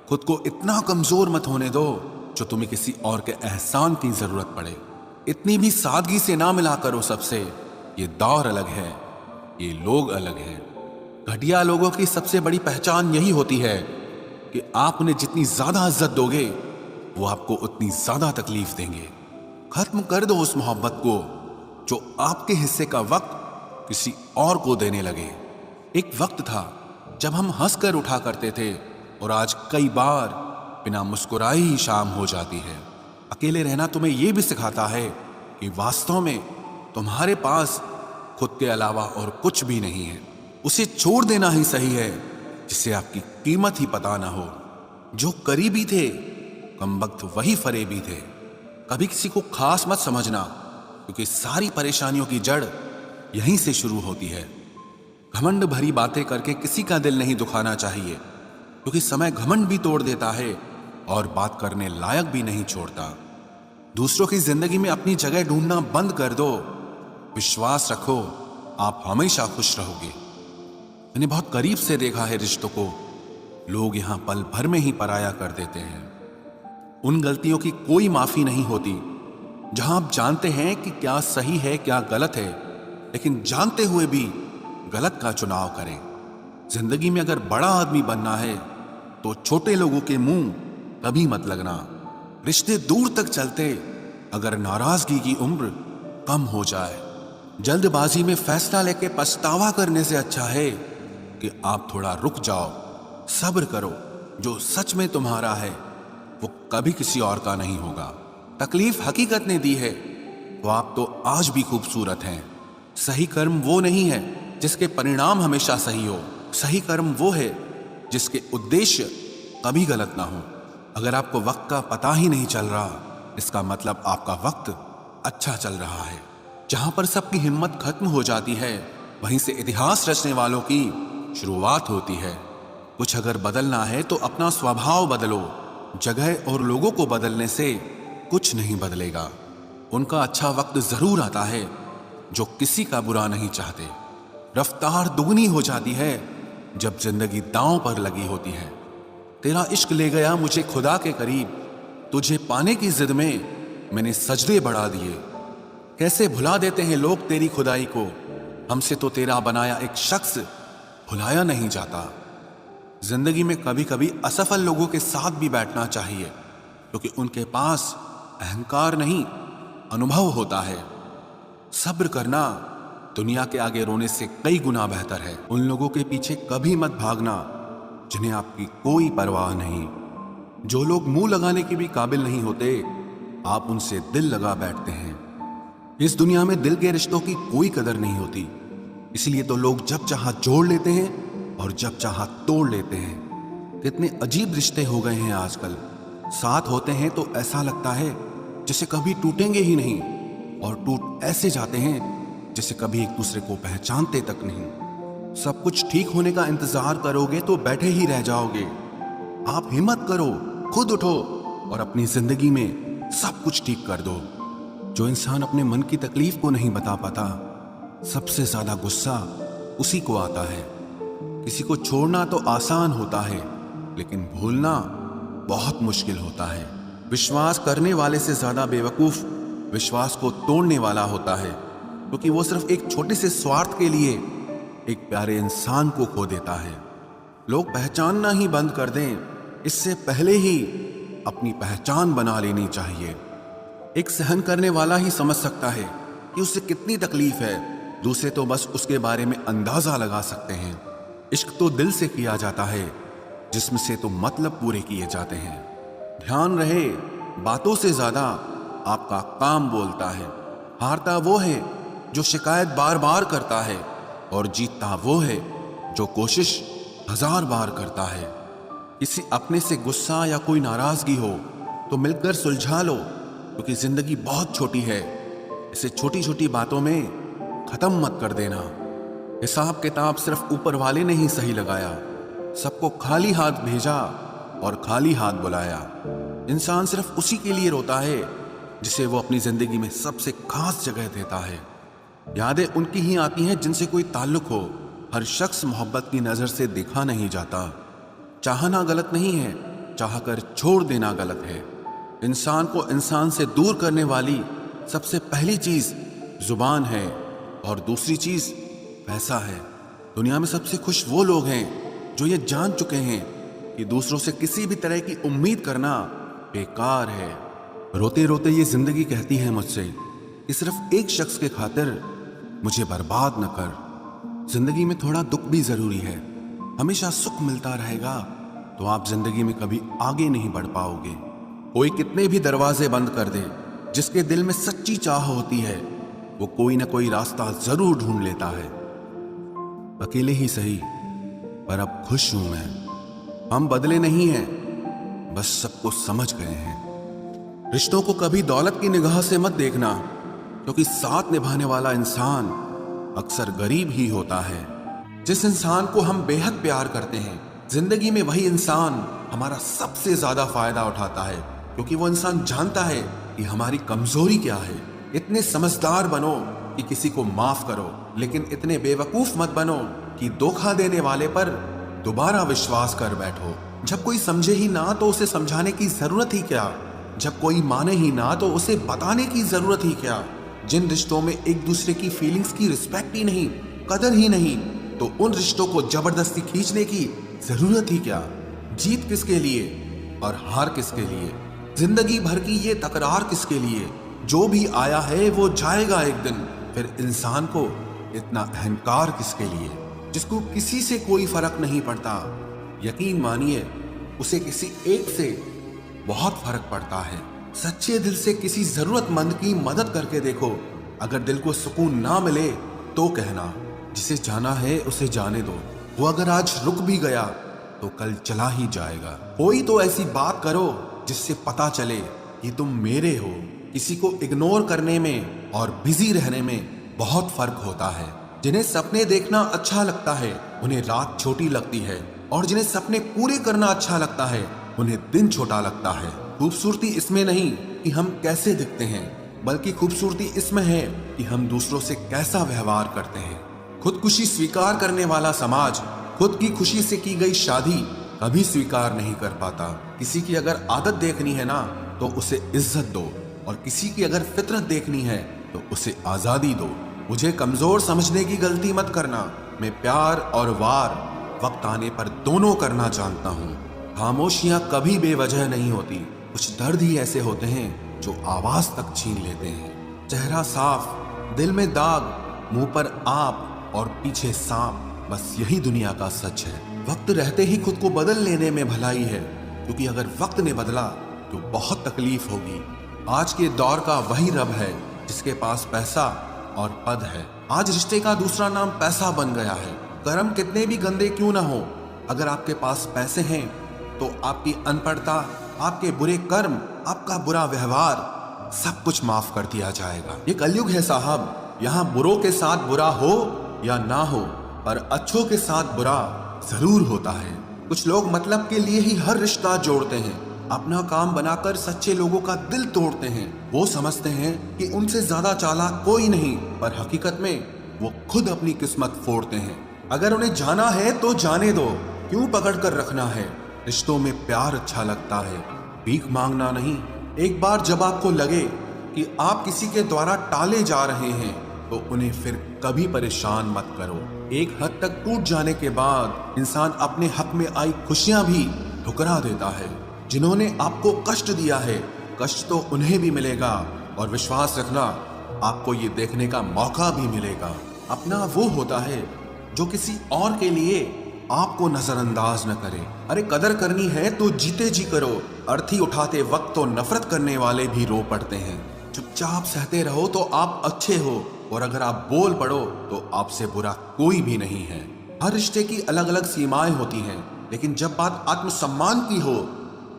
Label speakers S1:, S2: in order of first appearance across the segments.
S1: खुद को इतना कमजोर मत होने दो जो तुम्हें किसी और के एहसान की जरूरत पड़े। इतनी भी सादगी से ना मिला करो सबसे। ये दौर अलग है, ये लोग अलग हैं। घटिया लोगों की सबसे बड़ी पहचान यही होती है कि आप उन्हें जितनी ज्यादा इज्जत दोगे वो आपको उतनी ज्यादा तकलीफ देंगे। खत्म कर दो उस मोहब्बत को जो आपके हिस्से का वक्त किसी और को देने लगे। एक वक्त था जब हम हंसकर उठा करते थे और आज कई बार बिना मुस्कुराए ही शाम हो जाती है। अकेले रहना तुम्हें यह भी सिखाता है कि वास्तव में तुम्हारे पास खुद के अलावा और कुछ भी नहीं है। उसे छोड़ देना ही सही है जिससे आपकी कीमत ही पता ना हो। जो करीबी थे कमबख्त वही फरेबी थे। कभी किसी को खास मत समझना क्योंकि सारी परेशानियों की जड़ यहीं से शुरू होती है। घमंड भरी बातें करके किसी का दिल नहीं दुखाना चाहिए क्योंकि समय घमंड भी तोड़ देता है और बात करने लायक भी नहीं छोड़ता। दूसरों की जिंदगी में अपनी जगह ढूंढना बंद कर दो। विश्वास रखो, आप हमेशा खुश रहोगे। मैंने बहुत करीब से देखा है रिश्तों को। लोग यहां पल भर में ही पराया कर देते हैं। उन गलतियों की कोई माफी नहीं होती जहां आप जानते हैं कि क्या सही है क्या गलत है, लेकिन जानते हुए भी गलत का चुनाव करें। जिंदगी में अगर बड़ा आदमी बनना है तो छोटे लोगों के मुंह कभी मत लगना। रिश्ते दूर तक चलते अगर नाराजगी की उम्र कम हो जाए। जल्दबाजी में फैसला लेके पछतावा करने से अच्छा है कि आप थोड़ा रुक जाओ, सब्र करो। जो सच में तुम्हारा है वो कभी किसी और का नहीं होगा। तकलीफ हकीकत ने दी है तो आप तो आज भी खूबसूरत हैं। सही कर्म वो नहीं है जिसके परिणाम हमेशा सही हो। सही कर्म वो है जिसके उद्देश्य कभी गलत ना हो। अगर आपको वक्त का पता ही नहीं चल रहा इसका मतलब आपका वक्त अच्छा चल रहा है। जहां पर सबकी हिम्मत खत्म हो जाती है वहीं से इतिहास रचने वालों की शुरुआत होती है। कुछ अगर बदलना है तो अपना स्वभाव बदलो। जगह और लोगों को बदलने से कुछ नहीं बदलेगा। उनका अच्छा वक्त जरूर आता है जो किसी का बुरा नहीं चाहते। रफ्तार दुगनी हो जाती है जब जिंदगी दांव पर लगी होती है। तेरा इश्क ले गया मुझे खुदा के करीब। तुझे पाने की जिद में मैंने सजदे बढ़ा दिए। कैसे भुला देते हैं लोग तेरी खुदाई को। हमसे तो तेरा बनाया एक शख्स भुलाया नहीं जाता। जिंदगी में कभी कभी असफल लोगों के साथ भी बैठना चाहिए क्योंकि उनके पास अहंकार नहीं अनुभव होता है। सब्र करना दुनिया के आगे रोने से कई गुना बेहतर है। उन लोगों के पीछे कभी मत भागना जिन्हें आपकी कोई परवाह नहीं। जो लोग मुंह लगाने के भी काबिल नहीं होते आप उनसे दिल लगा बैठते हैं। इस दुनिया में दिल के रिश्तों की कोई कदर नहीं होती, इसलिए तो लोग जब चाहा जोड़ लेते हैं और जब चाहा तोड़ लेते हैं। कितने अजीब रिश्ते हो गए हैं आजकल। साथ होते हैं तो ऐसा लगता है जैसे कभी टूटेंगे ही नहीं, और टूट ऐसे जाते हैं जैसे कभी एक दूसरे को पहचानते तक नहीं। सब कुछ ठीक होने का इंतजार करोगे तो बैठे ही रह जाओगे। आप हिम्मत करो, खुद उठो और अपनी जिंदगी में सब कुछ ठीक कर दो। जो इंसान अपने मन की तकलीफ को नहीं बता पाता सबसे ज्यादा गुस्सा उसी को आता है। किसी को छोड़ना तो आसान होता है लेकिन भूलना बहुत मुश्किल होता है। विश्वास करने वाले से ज्यादा बेवकूफ विश्वास को तोड़ने वाला होता है क्योंकि वो सिर्फ एक छोटे से स्वार्थ के लिए एक प्यारे इंसान को खो देता है। लोग पहचानना ही बंद कर दें इससे पहले ही अपनी पहचान बना लेनी चाहिए। एक सहन करने वाला ही समझ सकता है कि उसे कितनी तकलीफ है, दूसरे तो बस उसके बारे में अंदाजा लगा सकते हैं। इश्क तो दिल से किया जाता है जिसम से तो मतलब पूरे किए जाते हैं। ध्यान रहे, बातों से ज्यादा आपका काम बोलता है। हारता वो है जो शिकायत बार बार करता है और जीतता वो है जो कोशिश 1000 बार करता है। किसी अपने से गुस्सा या कोई नाराजगी हो तो मिलकर सुलझा लो क्योंकि जिंदगी बहुत छोटी है। इसे छोटी छोटी बातों में खत्म मत कर देना। हिसाब किताब सिर्फ ऊपर वाले ने ही सही लगाया। सबको खाली हाथ भेजा और खाली हाथ बुलाया। इंसान सिर्फ उसी के लिए रोता है जिसे वो अपनी जिंदगी में सबसे खास जगह देता है। यादें उनकी ही आती हैं जिनसे कोई ताल्लुक हो। हर शख्स मोहब्बत की नजर से देखा नहीं जाता। चाहना गलत नहीं है चाहकर छोड़ देना गलत है। इंसान को इंसान से दूर करने वाली सबसे पहली चीज जुबान है और दूसरी चीज पैसा है। दुनिया में सबसे खुश वो लोग हैं जो ये जान चुके हैं कि दूसरों से किसी भी तरह की उम्मीद करना बेकार है। रोते रोते ये जिंदगी कहती है मुझसे कि सिर्फ एक शख्स के खातिर मुझे बर्बाद न कर। जिंदगी में थोड़ा दुख भी जरूरी है। हमेशा सुख मिलता रहेगा तो आप जिंदगी में कभी आगे नहीं बढ़ पाओगे। कोई कितने भी दरवाजे बंद कर दे, जिसके दिल में सच्ची चाह होती है वो कोई ना कोई रास्ता जरूर ढूंढ लेता है। अकेले ही सही, पर अब खुश हूं मैं। हम बदले नहीं हैं, बस सबको समझ गए हैं। रिश्तों को कभी दौलत की निगाह से मत देखना, क्योंकि साथ निभाने वाला इंसान अक्सर गरीब ही होता है। जिस इंसान को हम बेहद प्यार करते हैं, जिंदगी में वही इंसान हमारा सबसे ज्यादा फायदा उठाता है, क्योंकि वो इंसान जानता है कि हमारी कमजोरी क्या है। इतने समझदार बनो कि किसी को माफ करो, लेकिन इतने बेवकूफ मत बनो कि धोखा देने वाले पर दोबारा विश्वास कर बैठो। जब कोई समझे ही ना तो उसे समझाने की जरूरत ही क्या। जब कोई माने ही ना तो उसे बताने की जरूरत ही क्या। जिन रिश्तों में एक दूसरे की फीलिंग्स की रिस्पेक्ट ही नहीं, कदर ही नहीं, तो उन रिश्तों को जबरदस्ती खींचने की जरूरत ही क्या। जीत किसके लिए और हार किसके लिए? जिंदगी भर की ये तकरार किसके लिए? जो भी आया है वो जाएगा एक दिन। फिर इंसान को इतना अहंकार किसके लिए, जिसको किसी से कोई फर्क नहीं पड़ता? यकीन मानिए, उसे किसी एक से बहुत फर्क पड़ता है। सच्चे दिल से किसी जरूरतमंद की मदद करके देखो। अगर दिल को सुकून ना मिले तो कहना, जिसे जाना है उसे जाने दो। वो अगर आज रुक भी गया तो कल चला ही जाएगा। कोई तो ऐसी बात करो जिससे पता चले कि तुम मेरे हो। किसी को इग्नोर करने में और बिजी रहने में बहुत फर्क होता है। जिन्हें सपने देखना अच्छा लगता है उन्हें रात छोटी लगती है, और जिन्हें सपने पूरे करना अच्छा लगता है उन्हें दिन छोटा लगता है। खूबसूरती इसमें नहीं कि हम कैसे दिखते हैं, बल्कि खूबसूरती इसमें है कि हम दूसरों से कैसा व्यवहार करते हैं। खुदकुशी स्वीकार करने वाला समाज खुद की खुशी से की गई शादी कभी स्वीकार नहीं कर पाता। किसी की अगर आदत देखनी है ना तो उसे इज्जत दो, और किसी की अगर फितरत देखनी है तो उसे आजादी दो। मुझे कमजोर समझने की गलती मत करना। मैं प्यार और वार वक्त आने पर दोनों करना जानता हूँ। खामोशियां कभी बेवजह नहीं होती। कुछ दर्द ही ऐसे होते हैं जो आवाज तक छीन लेते हैं। चेहरा साफ, दिल में दाग, मुंह पर आप और पीछे सांप, बस यही दुनिया का सच है। वक्त रहते ही खुद को बदल लेने में भलाई है, क्योंकि अगर वक्त ने बदला तो बहुत तकलीफ होगी। आज के दौर का वही रब है जिसके पास पैसा और पद है। आज रिश्ते का दूसरा नाम पैसा बन गया है। कर्म कितने भी गंदे क्यों ना हो, अगर आपके पास पैसे हैं तो आपकी अनपढ़ता, आपके बुरे कर्म, आपका बुरा व्यवहार, सब कुछ माफ कर दिया जाएगा। ये कलयुग है साहब, यहाँ बुरों के साथ बुरा हो या ना हो, पर अच्छों के साथ बुरा जरूर होता है। कुछ लोग मतलब के लिए ही हर रिश्ता जोड़ते हैं, अपना काम बनाकर सच्चे लोगों का दिल तोड़ते हैं। वो समझते हैं कि उनसे ज्यादा चालाक कोई नहीं, पर हकीकत में वो खुद अपनी किस्मत फोड़ते हैं। अगर उन्हें जाना है तो जाने दो, क्यों पकड़ कर रखना है। रिश्तों में प्यार अच्छा लगता है, भीख मांगना नहीं। एक बार जब आपको लगे कि आप किसी के द्वारा टाले जा रहे हैं तो उन्हें फिर कभी परेशान मत करो। एक हद तक टूट जाने के बाद इंसान अपने हक में आई खुशियां भी ठुकरा देता है। जिन्होंने आपको कष्ट दिया है, कष्ट तो उन्हें भी मिलेगा, और विश्वास रखना, आपको ये देखने का मौका भी मिलेगा। अपना वो होता है जो किसी और के लिए आपको नजरअंदाज न करे। अरे कदर करनी है तो जीते जी करो। अर्थी उठाते वक्त तो नफरत करने वाले भी रो पड़ते हैं। चुपचाप सहते रहो तो आप अच्छे हो, और अगर आप बोल पड़ो तो आपसे बुरा कोई भी नहीं है। हर रिश्ते की अलग अलग सीमाएं होती हैं, लेकिन जब बात आत्मसम्मान की हो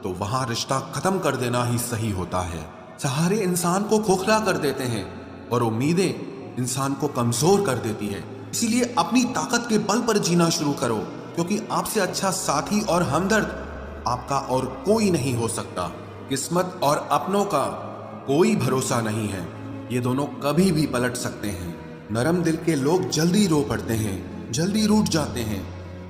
S1: तो वहां रिश्ता खत्म कर देना ही सही होता है। सहारे इंसान को खोखला कर देते हैं और उम्मीदें इंसान को कमजोर कर देती है। इसीलिए अपनी ताकत के बल पर जीना शुरू करो, क्योंकि आपसे अच्छा साथी और हमदर्द आपका और कोई नहीं हो सकता। किस्मत और अपनों का कोई भरोसा नहीं है, ये दोनों कभी भी पलट सकते हैं। नरम दिल के लोग जल्दी रो पड़ते हैं, जल्दी रूठ जाते हैं,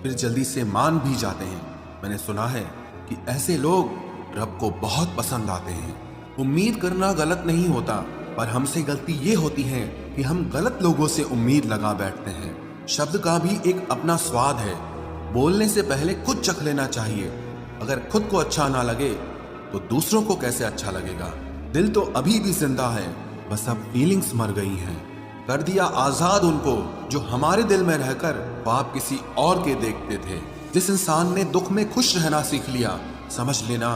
S1: फिर जल्दी से मान भी जाते हैं। मैंने सुना है कि ऐसे लोग रब को बहुत पसंद आते हैं। उम्मीद करना गलत नहीं होता, पर हमसे गलती ये होती है कि हम गलत लोगों से उम्मीद लगा बैठते हैं। शब्द का भी एक अपना स्वाद है। बोलने से पहले खुद चख लेना चाहिए। अगर खुद को अच्छा ना लगे तो दूसरों को कैसे अच्छा लगेगा। दिल तो अभी भी जिंदा है, बस अब फीलिंग्स मर गई हैं। कर दिया आजाद उनको जो हमारे दिल में रहकर ख्वाब किसी और के देखते थे। जिस इंसान ने दुख में खुश रहना सीख लिया, समझ लेना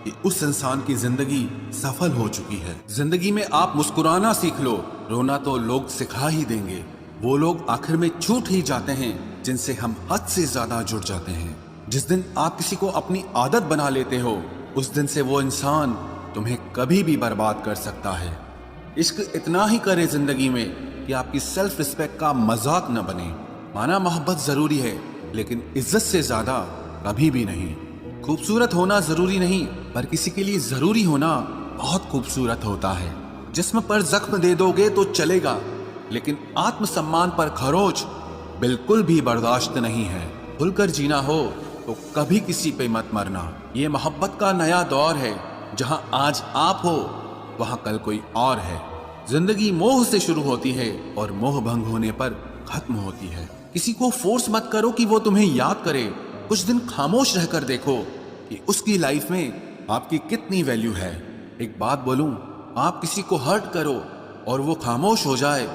S1: कि उस इंसान की जिंदगी सफल हो चुकी है। जिंदगी में आप मुस्कुराना सीख लो, रोना तो लोग सिखा ही देंगे। वो लोग आखिर में छूट ही जाते हैं जिनसे हम हद से ज्यादा जुड़ जाते हैं। जिस दिन आप किसी को अपनी आदत बना लेते हो, उस दिन से वो इंसान तुम्हें कभी भी बर्बाद कर सकता है। इश्क इतना ही करे जिंदगी में कि आपकी सेल्फ रिस्पेक्ट का मजाक न बने। माना मोहब्बत जरूरी है, लेकिन इज्जत से ज्यादा कभी भी नहीं। खूबसूरत होना जरूरी नहीं, पर किसी के लिए जरूरी होना बहुत खूबसूरत होता है। जिस्म पर जख्म दे दोगे तो चलेगा, लेकिन आत्मसम्मान पर खरोच बिल्कुल भी बर्दाश्त नहीं है। खुलकर जीना हो तो कभी किसी पे मत मरना। ये मोहब्बत का नया दौर है, जहां आज आप हो वहां कल कोई और है। जिंदगी मोह से शुरू होती है और मोह भंग होने पर खत्म होती है। किसी को फोर्स मत करो कि वो तुम्हें याद करे। कुछ दिन खामोश रहकर देखो कि उसकी लाइफ में आपकी कितनी वैल्यू है। एक बात बोलूं, आप किसी को हर्ट करो और वो खामोश हो जाए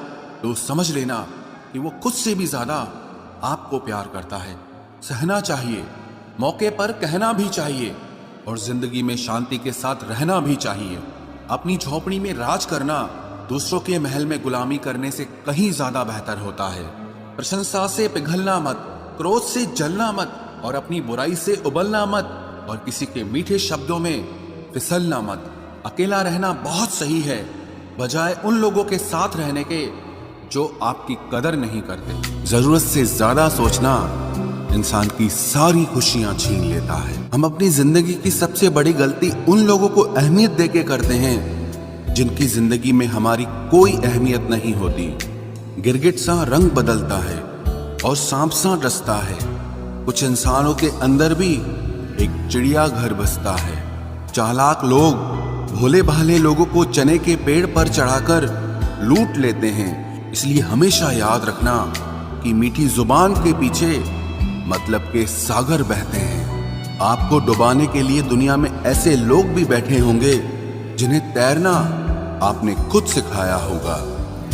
S1: तो समझ लेना कि वो खुद से भी ज्यादा आपको प्यार करता है। सहना चाहिए, मौके पर कहना भी चाहिए, और जिंदगी में शांति के साथ रहना भी चाहिए। अपनी झोपड़ी में राज करना दूसरों के महल में गुलामी करने से कहीं ज्यादा बेहतर होता है। प्रशंसा से पिघलना मत, क्रोध से जलना मत, और अपनी बुराई से उबलना मत, और किसी के मीठे शब्दों में फिसलना मत। अकेला रहना बहुत सही है, बजाय उन लोगों के साथ रहने के जो आपकी कदर नहीं करते। जरूरत से ज्यादा सोचना इंसान की सारी खुशियां छीन लेता है। हम अपनी जिंदगी की सबसे बड़ी गलती उन लोगों को अहमियत देके करते हैं जिनकी जिंदगी में हमारी कोई अहमियत नहीं होती। गिरगिट सा रंग बदलता है और सांप सा डसता है। कुछ इंसानों के अंदर भी एक चिड़िया घर बसता है। चालाक लोग भोले भाले लोगों को चने के पेड़ पर चढ़ाकर लूट लेते हैं। इसलिए हमेशा याद रखना कि मीठी जुबान के पीछे मतलब के सागर बहते हैं। आपको डुबाने के लिए दुनिया में ऐसे लोग भी बैठे होंगे जिन्हें तैरना आपने खुद सिखाया होगा।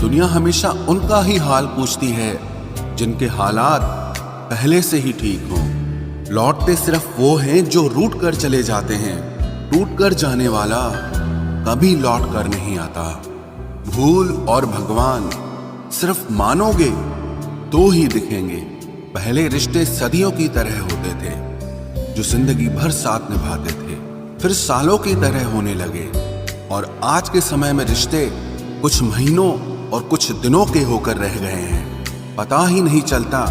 S1: दुनिया हमेशा उनका ही हाल पूछती है जिनके हालात पहले से ही ठीक हों। लौटते सिर्फ वो हैं जो रूठ कर चले जाते हैं। टूट कर जाने वाला कभी लौट कर नहीं आता। भूल और भगवान सिर्फ मानोगे तो ही दिखेंगे। पहले रिश्ते सदियों की तरह होते थे, जो जिंदगी भर साथ निभाते थे, फिर सालों की तरह होने लगे। और आज के समय में रिश्ते कुछ महीनों और कुछ दिनों के होकर रह गए हैं। पता ही नहीं चलता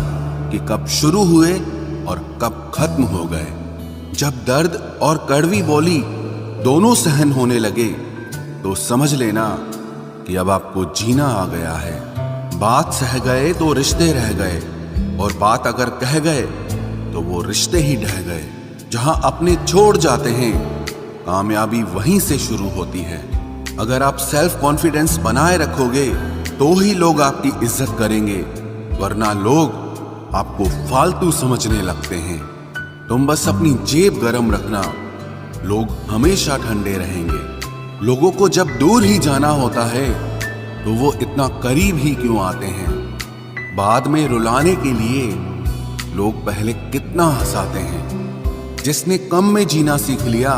S1: कि कब शुरू हुए और कब खत्म हो गए। जब दर्द और कड़वी बोली दोनों सहन होने लगे तो समझ लेना कि अब आपको जीना आ गया है। बात सह गए तो रिश्ते रह गए, और बात अगर कह गए तो वो रिश्ते ही ढह गए। जहां अपने छोड़ जाते हैं, कामयाबी वहीं से शुरू होती है। अगर आप सेल्फ कॉन्फिडेंस बनाए रखोगे तो ही लोग आपकी इज्जत करेंगे, वरना लोग आपको फालतू समझने लगते हैं। तुम बस अपनी जेब गरम रखना, लोग हमेशा ठंडे रहेंगे। लोगों को जब दूर ही जाना होता है तो वो इतना करीब ही क्यों आते हैं। बाद में रुलाने के लिए लोग पहले कितना हंसाते हैं। जिसने कम में जीना सीख लिया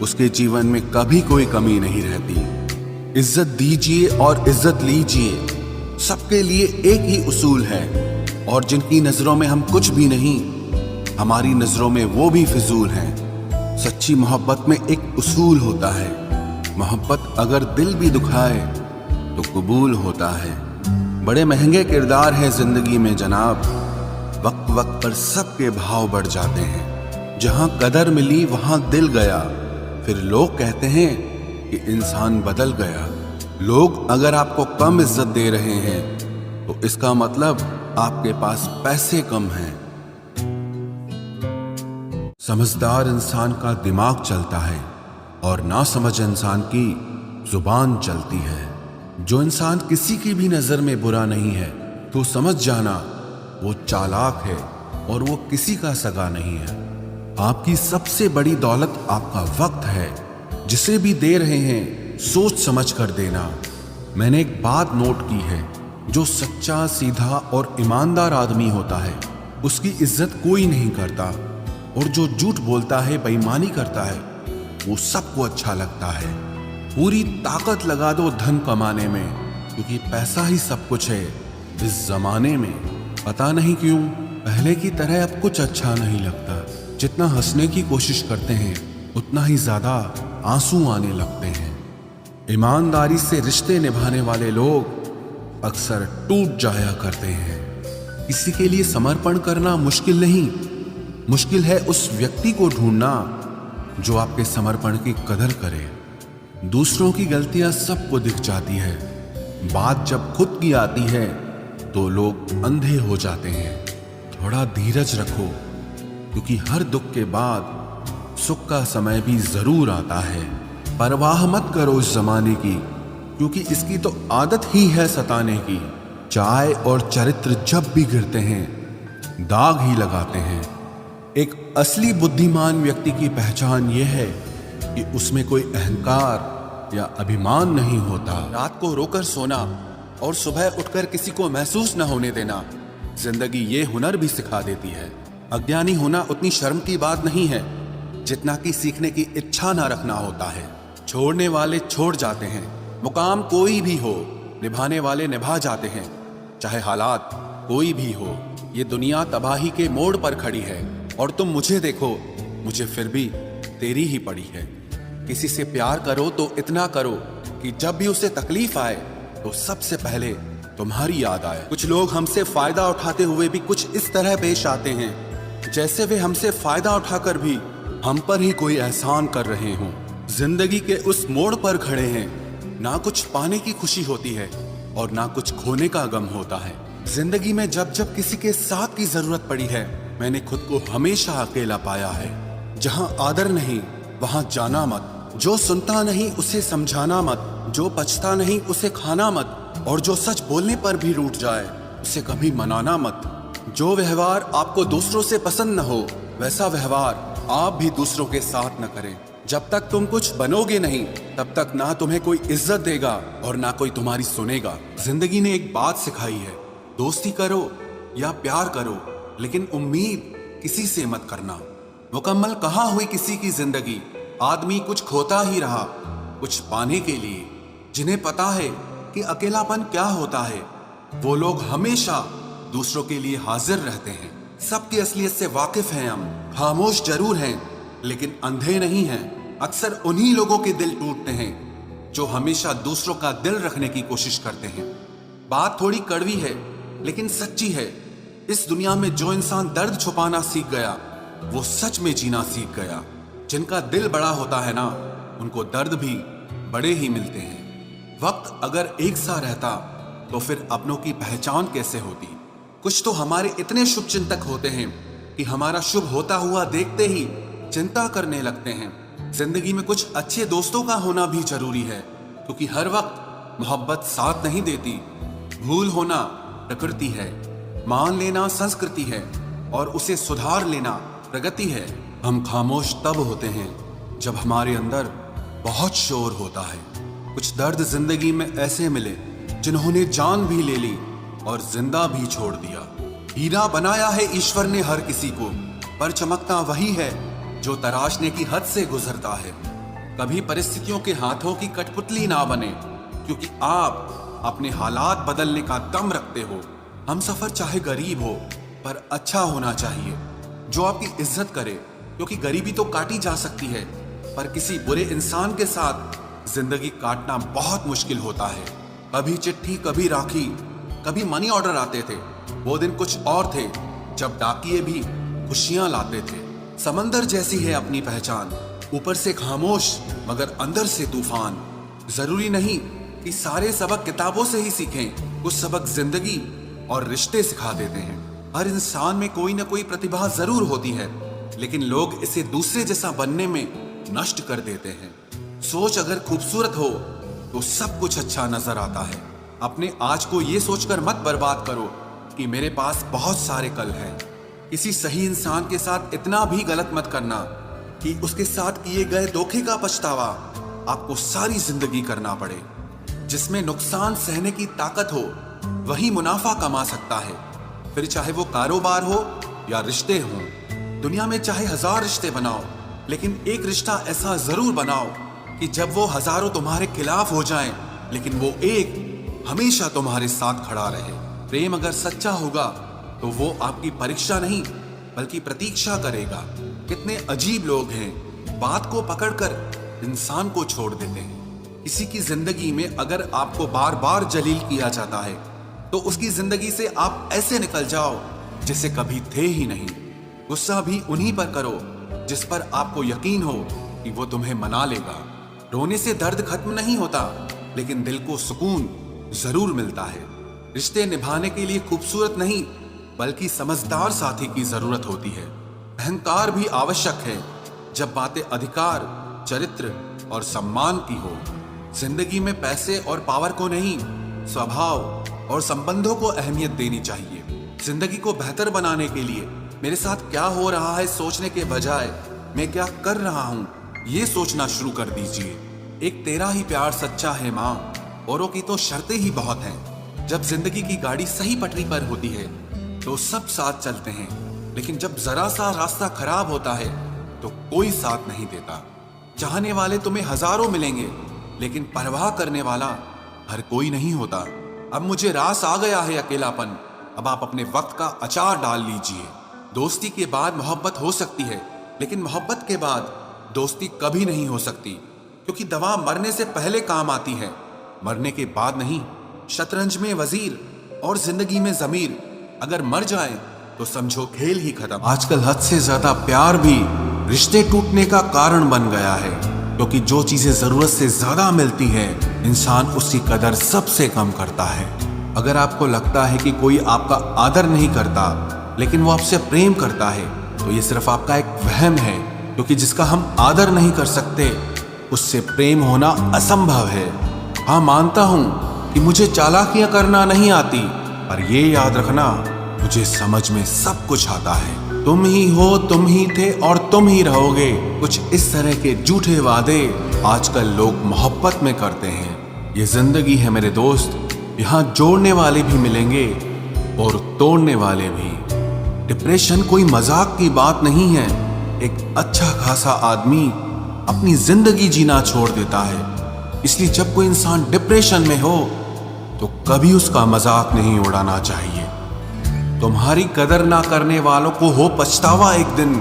S1: उसके जीवन में कभी कोई कमी नहीं रहती। इज्जत दीजिए और इज्जत लीजिए, सबके लिए एक ही उसूल है। और जिनकी नजरों में हम कुछ भी नहीं, हमारी नजरों में वो भी फिजूल हैं। सच्ची मोहब्बत में एक उसूल होता है, मोहब्बत अगर दिल भी दुखाए तो कबूल होता है। बड़े महंगे किरदार हैं जिंदगी में जनाब, वक्त वक्त पर सबके भाव बढ़ जाते हैं। जहां कदर मिली वहां दिल गया, फिर लोग कहते हैं कि इंसान बदल गया। लोग अगर आपको कम इज्जत दे रहे हैं तो इसका मतलब आपके पास पैसे कम हैं। समझदार इंसान का दिमाग चलता है और नासमझ इंसान की जुबान चलती है। जो इंसान किसी की भी नजर में बुरा नहीं है तो समझ जाना वो चालाक है और वो किसी का सगा नहीं है। आपकी सबसे बड़ी दौलत आपका वक्त है। जिसे भी दे रहे हैं सोच समझ कर देना। मैंने एक बात नोट की है, जो सच्चा, सीधा और ईमानदार आदमी होता है उसकी इज्जत कोई नहीं करता, और जो झूठ बोलता है, बेईमानी करता है, वो सबको अच्छा लगता है। पूरी ताकत लगा दो धन कमाने में, क्योंकि पैसा ही सब कुछ है इस जमाने में। पता नहीं क्यों पहले की तरह अब कुछ अच्छा नहीं लगता। जितना हंसने की कोशिश करते हैं उतना ही ज्यादा आंसू आने लगते हैं। ईमानदारी से रिश्ते निभाने वाले लोग अक्सर टूट जाया करते हैं। किसी के लिए समर्पण करना मुश्किल नहीं, मुश्किल है उस व्यक्ति को ढूंढना जो आपके समर्पण की कदर करे। दूसरों की गलतियां सबको दिख जाती है, बात जब खुद की आती है तो लोग अंधे हो जाते हैं। थोड़ा धीरज रखो, क्योंकि हर दुख के बाद सुख का समय भी जरूर आता है। परवाह मत करो इस जमाने की, क्योंकि इसकी तो आदत ही है सताने की। चाय और चरित्र जब भी गिरते हैं दाग ही लगाते हैं। एक असली बुद्धिमान व्यक्ति की पहचान यह है कि उसमें कोई अहंकार या अभिमान नहीं होता। रात को रोकर सोना और सुबह उठकर किसी को महसूस न होने देना जिंदगी ये हुनर भी सिखा देती है। अज्ञानी होना उतनी शर्म की बात नहीं है जितना कि सीखने की इच्छा ना रखना होता है। छोड़ने वाले छोड़ जाते हैं, मुकाम कोई भी हो, निभाने वाले निभा जाते हैं, चाहे हालात कोई भी हो। ये दुनिया तबाही के मोड़ पर खड़ी है और तुम मुझे देखो, मुझे फिर भी तेरी ही पड़ी है। किसी से प्यार करो तो इतना करो कि जब भी उसे तकलीफ आए तो सबसे पहले तुम्हारी याद आए। कुछ लोग हमसे फायदा उठाते हुए भी कुछ इस तरह पेश आते हैं जैसे वे हमसे फायदा उठाकर भी हम पर ही कोई एहसान कर रहे हों। जिंदगी के उस मोड़ पर खड़े हैं, ना कुछ पाने की खुशी होती है और ना कुछ खोने का गम होता है। जिंदगी में जब जब किसी के साथ की जरूरत पड़ी है, मैंने खुद को हमेशा अकेला पाया है। जहां आदर नहीं वहां जाना मत, जो सुनता नहीं उसे समझाना मत, जो पछता नहीं उसे खाना मत, और जो सच बोलने पर भी रूठ जाए उसे कभी मनाना मत। जो व्यवहार आपको दूसरों से पसंद न हो वैसा व्यवहार आप भी दूसरों के साथ न करें। जब तक तुम कुछ बनोगे नहीं तब तक ना तुम्हें कोई इज्जत देगा और ना कोई तुम्हारी सुनेगा। जिंदगी ने एक बात सिखाई है, दोस्ती करो या प्यार करो, लेकिन उम्मीद किसी से मत करना। मुकम्मल कहाँ हुई किसी की जिंदगी, आदमी कुछ खोता ही रहा कुछ पाने के लिए। जिन्हें पता है कि अकेलापन क्या होता है, वो लोग हमेशा दूसरों के लिए हाजिर रहते हैं। सबकी असलियत से वाकिफ हैं हम, खामोश जरूर हैं लेकिन अंधे नहीं हैं। अक्सर उन्हीं लोगों के दिल टूटते हैं जो हमेशा दूसरों का दिल रखने की कोशिश करते हैं। बात थोड़ी कड़वी है लेकिन सच्ची है। इस दुनिया में जो इंसान दर्द छुपाना सीख गया वो सच में जीना सीख गया। जिनका दिल बड़ा होता है ना, उनको दर्द भी बड़े ही मिलते हैं। वक्त अगर एक सा रहता तो फिर अपनों की पहचान कैसे होती। कुछ तो हमारे इतने शुभ चिंतक होते हैं कि हमारा शुभ होता हुआ देखते ही चिंता करने लगते हैं। जिंदगी में कुछ अच्छे दोस्तों का होना भी जरूरी है, क्योंकि हर वक्त मोहब्बत साथ नहीं देती। भूल होना प्रकृति है, मान लेना संस्कृति है, और उसे सुधार लेना प्रगति है। हम खामोश तब होते हैं जब हमारे अंदर बहुत शोर होता है। कुछ दर्द जिंदगी में ऐसे मिले जिन्होंने जान भी ले ली और जिंदा भी छोड़ दिया। हीरा बनाया है ईश्वर ने हर किसी को, पर चमकता वही है जो तराशने की हद से गुजरता है। कभी परिस्थितियों के हाथों की कठपुतली ना बने, क्योंकि आप अपने हालात बदलने का दम रखते हो। हम सफर चाहे गरीब हो पर अच्छा होना चाहिए, जो आपकी इज्जत करे, क्योंकि गरीबी तो काटी जा सकती है पर किसी बुरे इंसान के साथ जिंदगी काटना बहुत मुश्किल होता है। कभी चिट्ठी, कभी राखी, कभी मनी ऑर्डर आते थे। वो दिन कुछ और थे जब डाकिये भी खुशियां लाते थे। समंदर जैसी है अपनी पहचान, ऊपर से खामोश मगर अंदर से तूफान। जरूरी नहीं कि सारे सबक किताबों से ही सीखें, कुछ सबक जिंदगी और रिश्ते सिखा देते हैं। हर इंसान में कोई ना कोई प्रतिभा जरूर होती है, लेकिन लोग इसे दूसरे जैसा बनने में नष्ट कर देते हैं। सोच अगर खूबसूरत हो तो सब कुछ अच्छा नजर आता है। अपने आज को ये सोचकर मत बर्बाद करो कि मेरे पास बहुत सारे कल हैं। किसी सही इंसान के साथ इतना भी गलत मत करना कि उसके साथ किए गए धोखे का पछतावा आपको सारी जिंदगी करना पड़े। जिसमें नुकसान सहने की ताकत हो वही मुनाफा कमा सकता है, फिर चाहे वो कारोबार हो या रिश्ते हों। दुनिया में चाहे 1000 रिश्ते बनाओ, लेकिन एक रिश्ता ऐसा जरूर बनाओ कि जब वो हजारों तुम्हारे खिलाफ हो जाएं, लेकिन वो एक हमेशा तुम्हारे साथ खड़ा रहे। प्रेम अगर सच्चा होगा तो वो आपकी परीक्षा नहीं बल्कि प्रतीक्षा करेगा। कितने अजीब लोग हैं, बात को पकड़कर इंसान को छोड़ देते हैं। किसी की जिंदगी में अगर आपको बार बार जलील किया जाता है तो उसकी जिंदगी से आप ऐसे निकल जाओ जैसे कभी थे ही नहीं। गुस्सा भी उन्हीं पर करो जिस पर आपको यकीन हो कि वो तुम्हें मना लेगा। रोने से दर्द खत्म नहीं होता, लेकिन दिल को सुकून जरूर मिलता है। रिश्ते निभाने के लिए खूबसूरत नहीं बल्कि समझदार साथी की जरूरत होती है। अहंकार भी आवश्यक है जब बातें अधिकार, चरित्र और सम्मान की हो। जिंदगी में पैसे और पावर को नहीं, स्वभाव और संबंधों को अहमियत देनी चाहिए। जिंदगी को बेहतर बनाने के लिए मेरे साथ क्या हो रहा है सोचने के बजाय मैं क्या कर रहा हूँ ये सोचना शुरू कर दीजिए। एक तेरा ही प्यार सच्चा है माँ, औरों की तो शर्तें ही बहुत हैं। जब जिंदगी की गाड़ी सही पटरी पर होती है तो सब साथ चलते हैं, लेकिन जब जरा सा रास्ता खराब होता है तो कोई साथ नहीं देता। चाहने वाले तुम्हें हजारों मिलेंगे, लेकिन परवाह करने वाला हर कोई नहीं होता। अब मुझे रास आ गया है अकेलापन, अब आप अपने वक्त का अचार डाल लीजिए। दोस्ती के बाद मोहब्बत हो सकती है, लेकिन मोहब्बत के बाद दोस्ती कभी नहीं हो सकती, क्योंकि दवा मरने से पहले काम आती है, मरने के बाद नहीं। शतरंज में वजीर और जिंदगी में जमीर अगर मर जाए तो समझो खेल ही खत्म। आजकल हद से ज्यादा प्यार भी रिश्ते टूटने का कारण बन गया है, क्योंकि जो चीजें जरूरत से ज्यादा मिलती है इंसान उसकी कदर सबसे कम करता है। अगर आपको लगता है कि कोई आपका आदर नहीं करता लेकिन वो आपसे प्रेम करता है तो ये सिर्फ आपका एक वहम है, क्योंकि जिसका हम आदर नहीं कर सकते उससे प्रेम होना असंभव है। हाँ, मानता हूं कि मुझे चालाकियां करना नहीं आती, पर ये याद रखना मुझे समझ में सब कुछ आता है। तुम ही हो, तुम ही थे और तुम ही रहोगे। कुछ इस तरह के झूठे वादे आजकल लोग मोहब्बत में करते हैं। ये जिंदगी है मेरे दोस्त, यहाँ जोड़ने वाले भी मिलेंगे और तोड़ने वाले भी। डिप्रेशन कोई मजाक की बात नहीं है। एक अच्छा खासा आदमी अपनी जिंदगी जीना छोड़ देता है। इसलिए जब कोई इंसान डिप्रेशन में हो तो कभी उसका मजाक नहीं उड़ाना चाहिए। तुम्हारी कदर ना करने वालों को हो पछतावा एक दिन,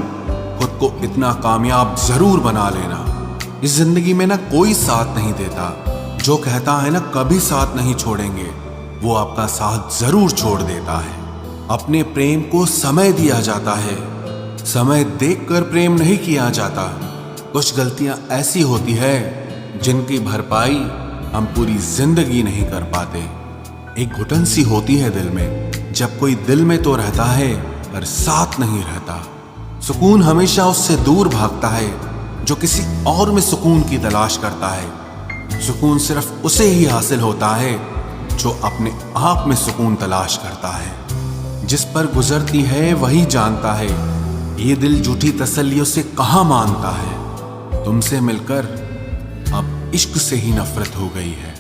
S1: खुद को इतना कामयाब जरूर बना लेना। इस जिंदगी में ना कोई साथ नहीं देता, जो कहता है ना कभी साथ नहीं छोड़ेंगे, वो आपका साथ जरूर छोड़ देता है। अपने प्रेम को समय दिया जाता है, समय देखकर प्रेम नहीं किया जाता। कुछ गलतियां ऐसी होती है जिनकी भरपाई हम पूरी जिंदगी नहीं कर पाते। एक घुटन सी होती है दिल में, जब कोई दिल में तो रहता है पर साथ नहीं रहता। सुकून हमेशा उससे दूर भागता है जो किसी और में सुकून की तलाश करता है। सुकून सिर्फ उसे ही हासिल होता है जो अपने आप में सुकून तलाश करता है। जिस पर गुजरती है वही जानता है, ये दिल झूठी तसल्लियों से कहाँ मानता है। तुमसे मिलकर अब इश्क से ही नफरत हो गई है।